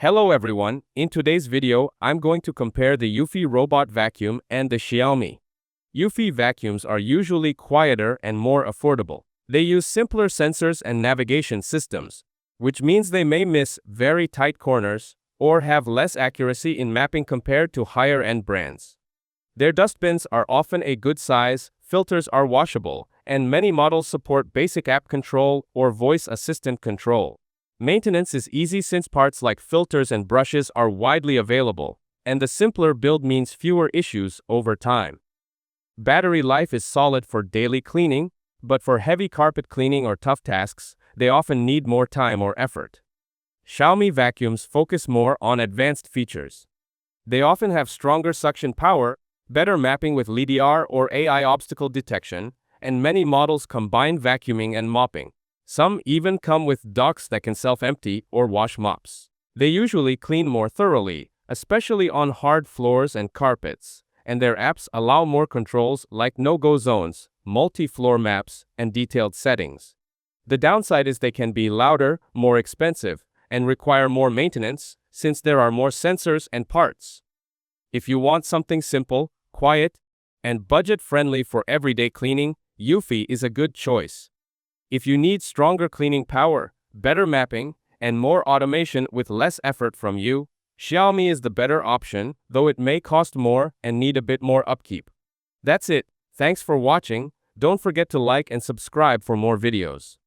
Hello everyone, in today's video, I'm going to compare the Eufy robot vacuum and the Xiaomi. Eufy vacuums are usually quieter and more affordable. They use simpler sensors and navigation systems, which means they may miss very tight corners or have less accuracy in mapping compared to higher-end brands. Their dustbins are often a good size, filters are washable, and many models support basic app control or voice assistant control. Maintenance is easy since parts like filters and brushes are widely available, and the simpler build means fewer issues over time. Battery life is solid for daily cleaning, but for heavy carpet cleaning or tough tasks, they often need more time or effort. Xiaomi vacuums focus more on advanced features. They often have stronger suction power, better mapping with LiDAR or AI obstacle detection, and many models combine vacuuming and mopping. Some even come with docks that can self-empty or wash mops. They usually clean more thoroughly, especially on hard floors and carpets, and their apps allow more controls like no-go zones, multi-floor maps, and detailed settings. The downside is they can be louder, more expensive, and require more maintenance, since there are more sensors and parts. If you want something simple, quiet, and budget-friendly for everyday cleaning, Eufy is a good choice. If you need stronger cleaning power, better mapping, and more automation with less effort from you, Xiaomi is the better option, though it may cost more and need a bit more upkeep. That's it. Thanks for watching. Don't forget to like and subscribe for more videos.